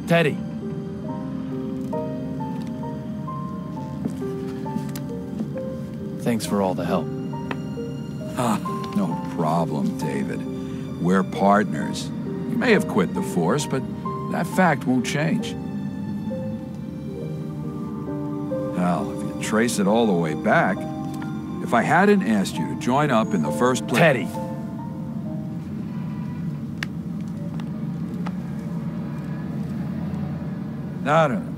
Teddy. Thanks for all the help. No problem, David. We're partners. You may have quit the Force, but that fact won't change. Hell, if you trace it all the way back, if I hadn't asked you to join up in the first place... Teddy! No.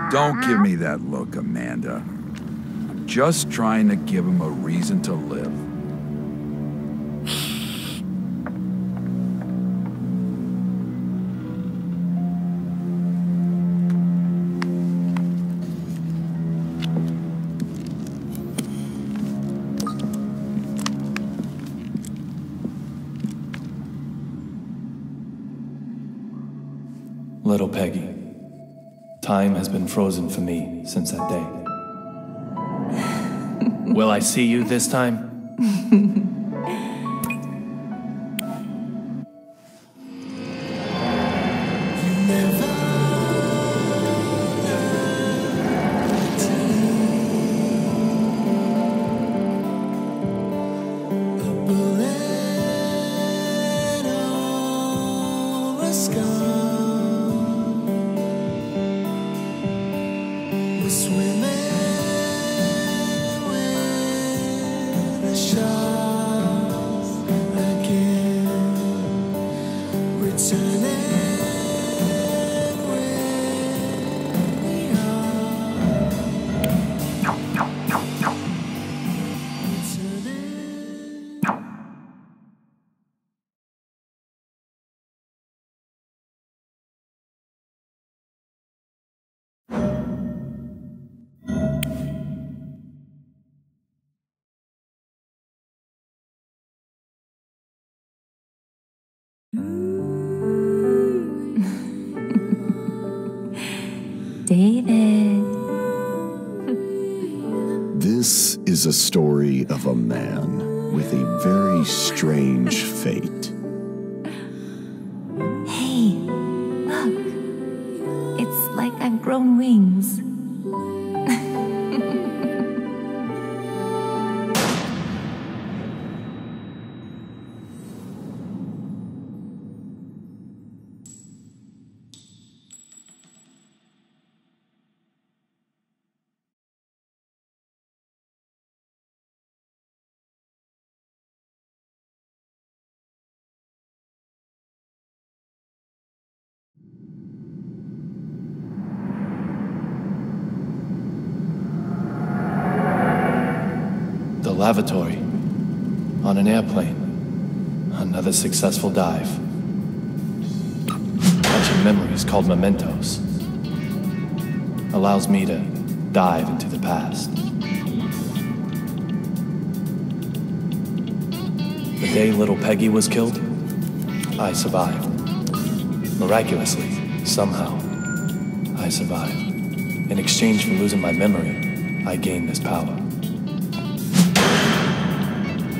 Don't give me that look, Amanda. I'm just trying to give him a reason to live. Little Peggy. Time has been frozen for me since that day. Will I see you this time? David. This is a story of a man with a very strange fate. Hey, look. It's like I've grown wings. The lavatory. On an airplane. Another successful dive. Catching memories called mementos. Allows me to dive into the past. The day little Peggy was killed, I survived. Miraculously, somehow, I survived. In exchange for losing my memory, I gained this power.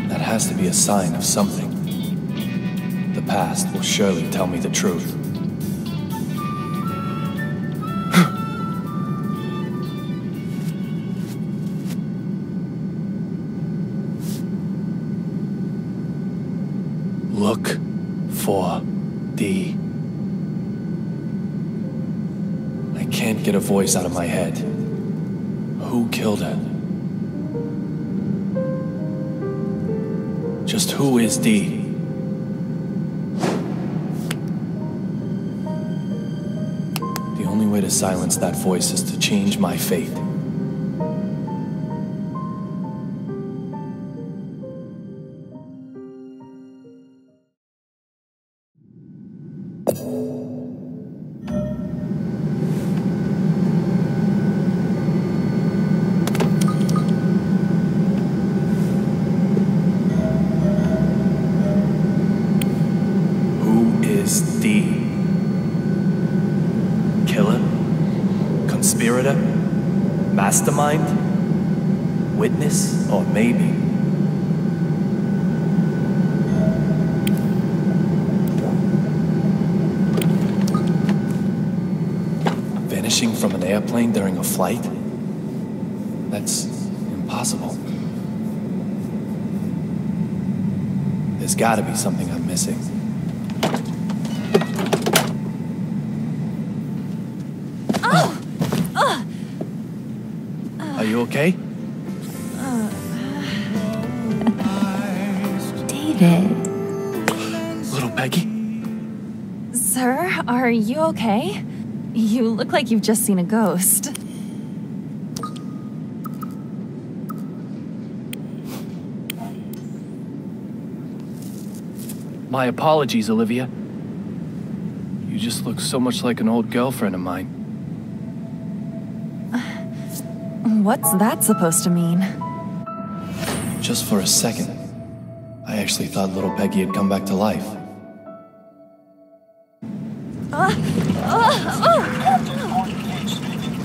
That has to be a sign of something. The past will surely tell me the truth. Look for D. I can't get a voice out of my head. Who killed her? Just who is D? The only way to silence that voice is to change my fate. Who is D? Killer? Conspirator? Mastermind? Witness? Or maybe? Vanishing from an airplane during a flight? That's impossible. There's gotta be something I'm missing. Are you okay? David. Little Peggy? Sir, are you okay? You look like you've just seen a ghost. My apologies, Olivia. You just look so much like an old girlfriend of mine. What's that supposed to mean? Just for a second, I actually thought little Peggy had come back to life. Captain Gordon Page speaking.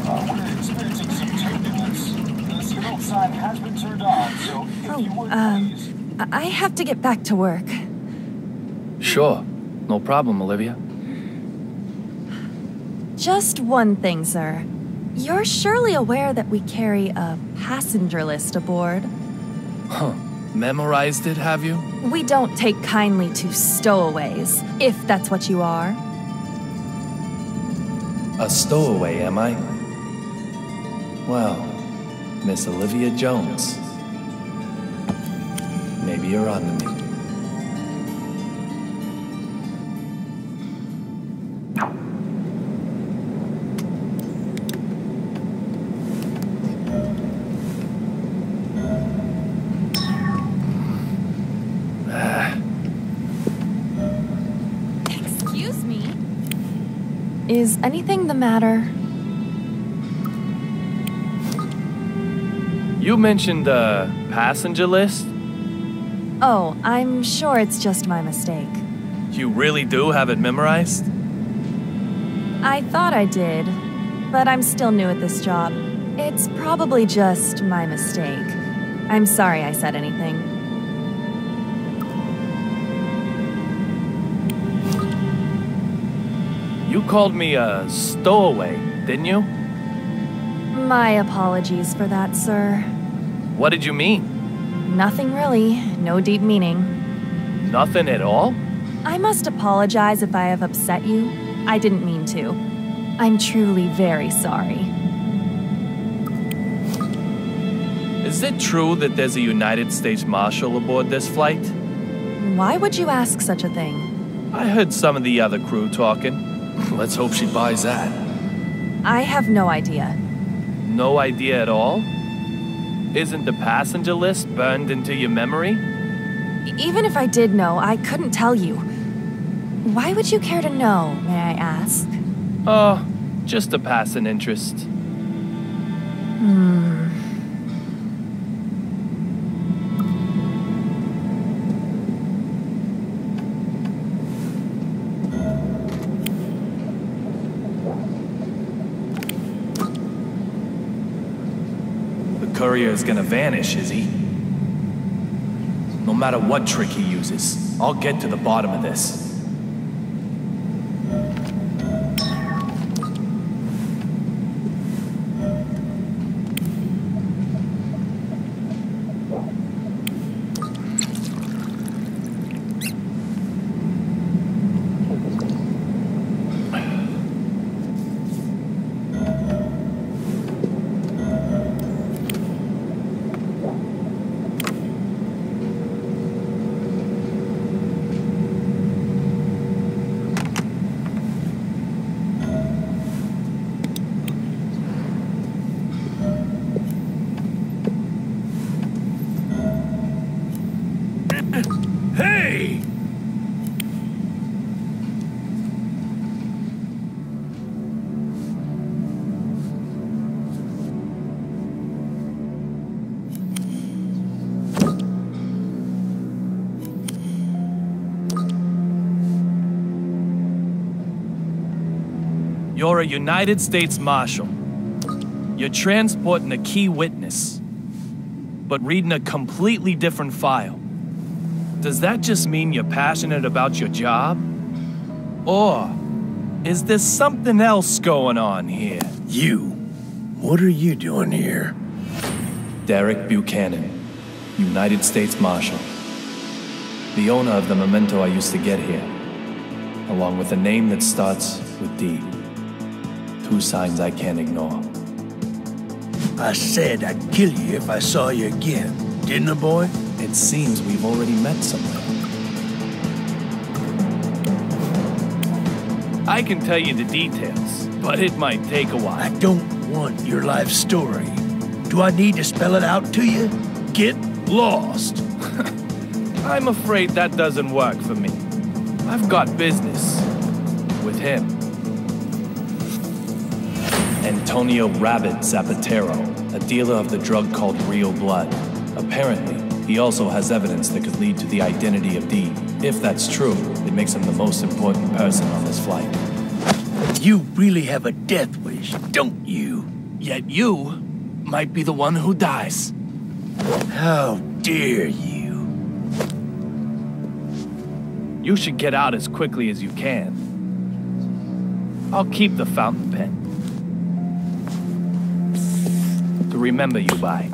We're experiencing some turbulence. The signal sign has been turned on, so if you would please... I have to get back to work. Sure, no problem, Olivia. Just one thing, sir. You're surely aware that we carry a passenger list aboard. Huh. Memorized it, have you? We don't take kindly to stowaways, if that's what you are. A stowaway, am I? Well, Miss Olivia Jones. Maybe you're on to me. Excuse me? Is anything the matter? You mentioned the passenger list? Oh, I'm sure it's just my mistake. You really do have it memorized? I thought I did, but I'm still new at this job. It's probably just my mistake. I'm sorry I said anything. You called me a stowaway, didn't you? My apologies for that, sir. What did you mean? Nothing really, no deep meaning. Nothing at all? I must apologize if I have upset you. I didn't mean to. I'm truly very sorry. Is it true that there's a United States Marshal aboard this flight? Why would you ask such a thing? I heard some of the other crew talking. Let's hope she buys that. I have no idea. No idea at all? Isn't the passenger list burned into your memory? Even if I did know, I couldn't tell you. Why would you care to know, may I ask? Oh, just a passing interest. The courier is gonna vanish, is he? No matter what trick he uses, I'll get to the bottom of this. You're a United States Marshal. You're transporting a key witness, but reading a completely different file. Does that just mean you're passionate about your job? Or is there something else going on here? You. What are you doing here? Derek Buchanan, United States Marshal. The owner of the memento I used to get here, along with a name that starts with D. Two signs I can't ignore. I said I'd kill you if I saw you again, didn't I, boy? It seems we've already met somewhere. I can tell you the details, but it might take a while. I don't want your life story. Do I need to spell it out to you? Get lost. I'm afraid that doesn't work for me. I've got business with him. Antonio Rabbit Zapatero, a dealer of the drug called Real Blood. Apparently, he also has evidence that could lead to the identity of D. If that's true, it makes him the most important person on this flight. You really have a death wish, don't you? Yet you might be the one who dies. How dare you? You should get out as quickly as you can. I'll keep the fountain pen to remember you by.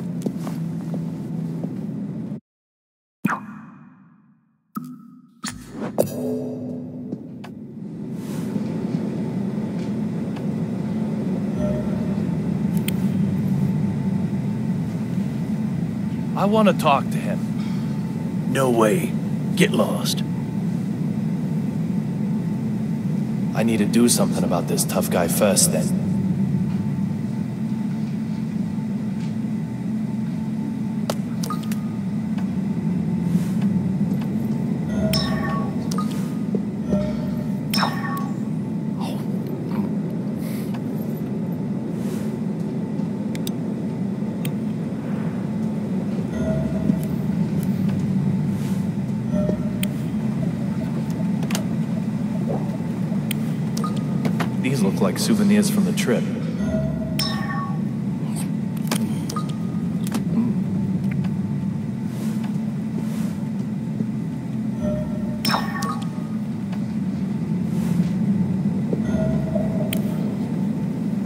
I want to talk to him. No way. Get lost. I need to do something about this tough guy first, then. These look like souvenirs from the trip.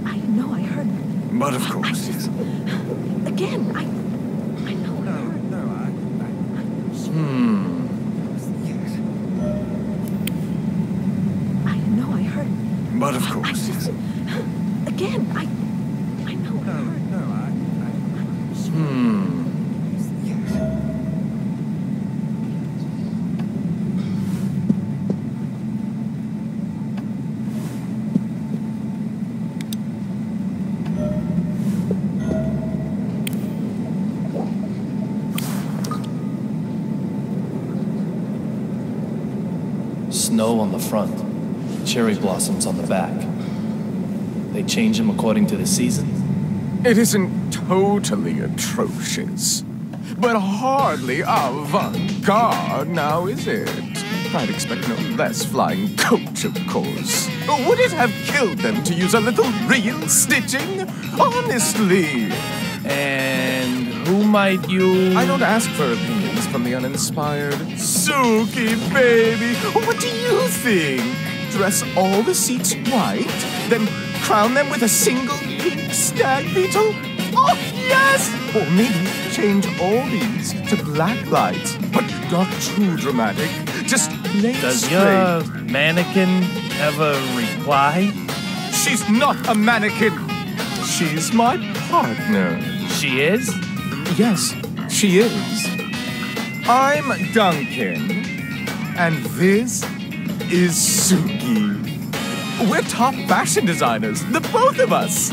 I know I heard. But of course. Again, I know I heard. I know I heard. But of course. Again, I know I heard. Snow on the front, cherry blossoms on the back. They change them according to the season? It isn't totally atrocious, but hardly avant-garde now, is it? I'd expect no less flying coach, of course. Would it have killed them to use a little real stitching? Honestly! And who might you... I don't ask for opinions from the uninspired. Suki, baby, what do you think? Dress all the seats white, then crown them with a single pink stag beetle? Oh, yes! Or maybe change all these to black lights, but not too dramatic. Just plain Does straight. your mannequin ever reply? She's not a mannequin. She's my partner. She is? Yes, she is. I'm Duncan, and this is Suki. We're top fashion designers, the both of us.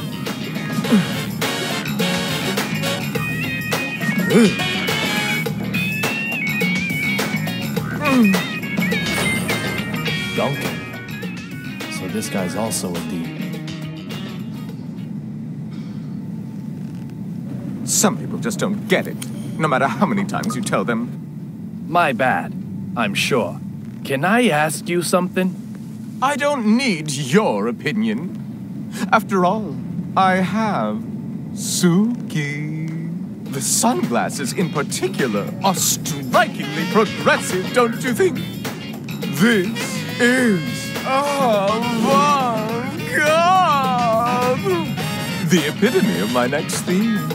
Duncan. So this guy's also a D. Some people just don't get it, no matter how many times you tell them. My bad, I'm sure. Can I ask you something? I don't need your opinion. After all, I have Suki. The sunglasses in particular are strikingly progressive, don't you think? This is avant-garde! The epitome of my next theme.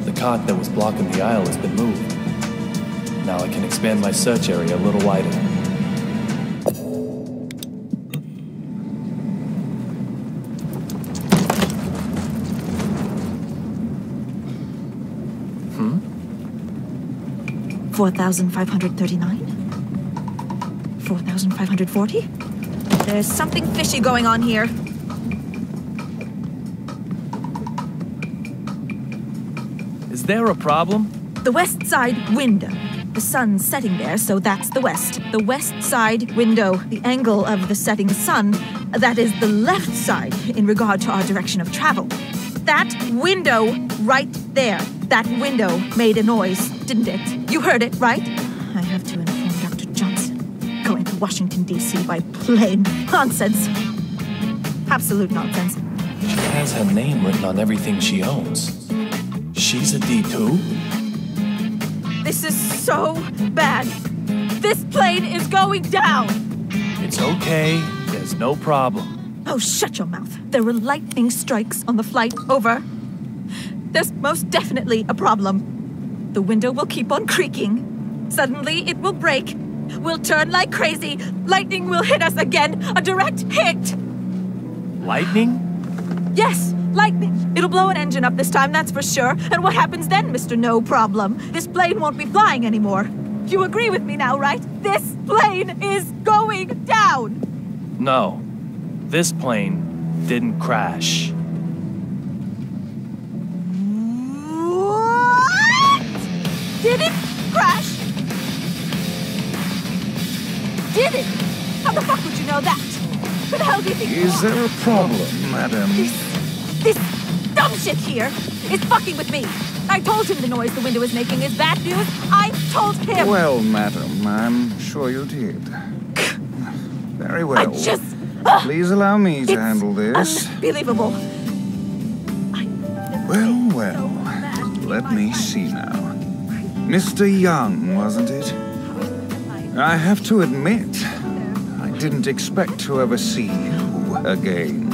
The cot that was blocking the aisle has been moved. Now I can expand my search area a little wider. Hmm? 4,539? 4,540? There's something fishy going on here. Is there a problem? The west side window. The sun's setting there, so that's the west. The west side window, the angle of the setting sun, that is the left side in regard to our direction of travel. That window right there, that window made a noise, didn't it? You heard it, right? I have to inform Dr. Johnson. Going to Washington, D.C. by plane. Nonsense. Absolute nonsense. She has her name written on everything she owns. She's a D2? This is so bad. This plane is going down. It's okay. There's no problem. Oh, shut your mouth. There were lightning strikes on the flight over. There's most definitely a problem. The window will keep on creaking. Suddenly, it will break. We'll turn like crazy. Lightning will hit us again. A direct hit. Lightning? Yes, lightning. It'll blow an engine up this time, that's for sure. And what happens then, Mr. No Problem? This plane won't be flying anymore. You agree with me now, right? This plane is going down! No. This plane didn't crash. What? Did it crash? Did it? How the fuck would you know that? Who the hell do you think you Is are? there a problem, madam? This dumb shit here is fucking with me. I told him the noise the window is making is bad news. I told him. Well, madam, I'm sure you did. Very well. I just... Please allow me to handle this. Unbelievable. Well. Let me see now. Mr. Young, wasn't it? I have to admit, I didn't expect to ever see you again.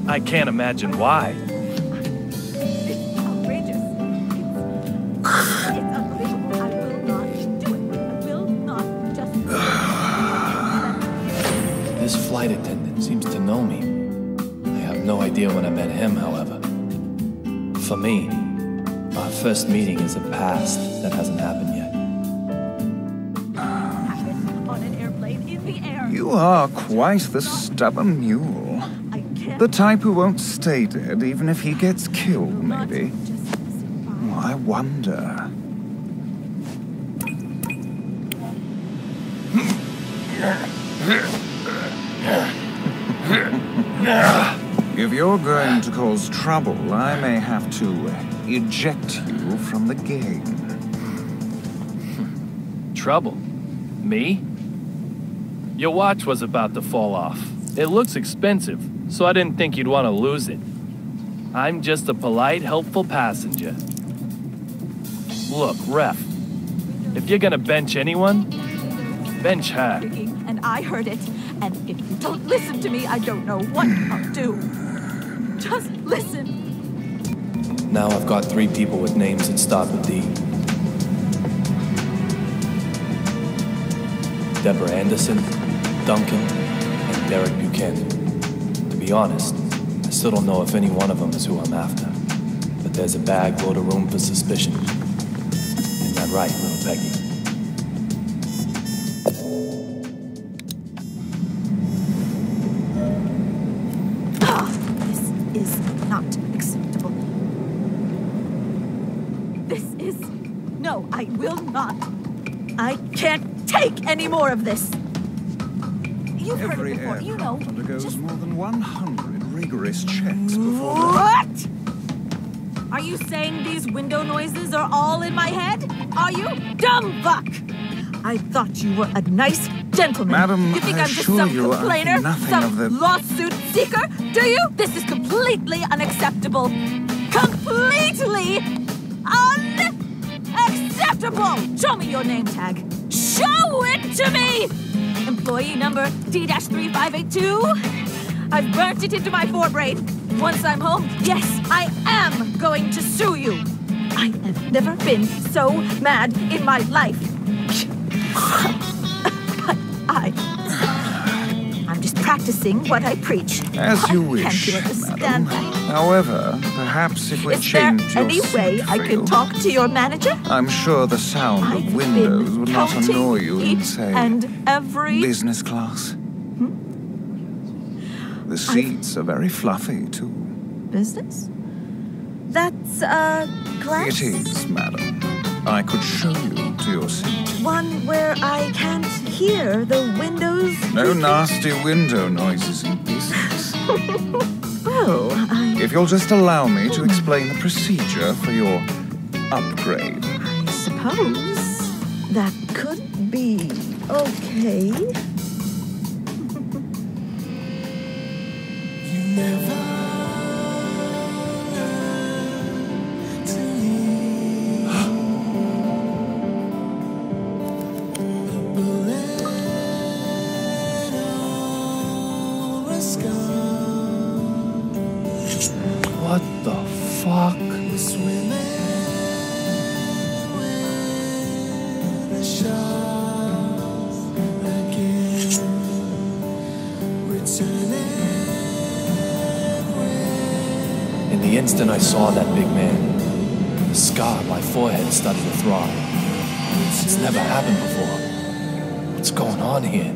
I can't imagine why. It's outrageous. It's unbelievable. I will not do it. I will not just... This flight attendant seems to know me. I have no idea when I met him, however. For me, our first meeting is a past that hasn't happened yet. On an airplane in the air. You are quite the stubborn mule. The type who won't stay dead even if he gets killed, maybe. Oh, I wonder. If you're going to cause trouble, I may have to eject you from the game. Trouble? Me? Your watch was about to fall off. It looks expensive, so I didn't think you'd want to lose it. I'm just a polite, helpful passenger. Look, Ref, if you're gonna bench anyone, bench her. And I heard it, and if you don't listen to me, I don't know what I'll do. Just listen. Now I've got 3 people with names that start with D. Deborah Anderson, Duncan, and Derek Buchanan. To be honest, I still don't know if any one of them is who I'm after. But there's a bag load of room for suspicion. Isn't that right, little Peggy? This is not acceptable. This is... No, I will not. I can't take any more of this. You've heard it before, you know. Undergoes more than 100 rigorous checks before... What? Are you saying these window noises are all in my head? Are you? Dumb fuck! I thought you were a nice gentleman. Madam, you think I I'm just assure some you I complainer? think nothing Some of the- lawsuit seeker? Do you? This is completely unacceptable. Completely unacceptable! Show me your name tag. Show it to me! Employee number D-3582? I've burnt it into my forebrain. Once I'm home, yes, I am going to sue you. I have never been so mad in my life. I'm just practicing what I preach. As you Can't wish, you understand madam. that? However, perhaps if we Is there change your any way seat I for can you, talk to your manager? I'm sure the sound I've of windows been would not counting annoy you in, each say, and every... business class. The seats are very fluffy, too. Business? That's, class? It is, madam. I could show you to your seat. One where I can't hear the windows. No nasty window noises in business. Well, If you'll just allow me to explain the procedure for your upgrade. I suppose that could be okay. What the fuck? In the instant I saw that big man, the scar on my forehead started to throb. It's never happened before. What's going on here?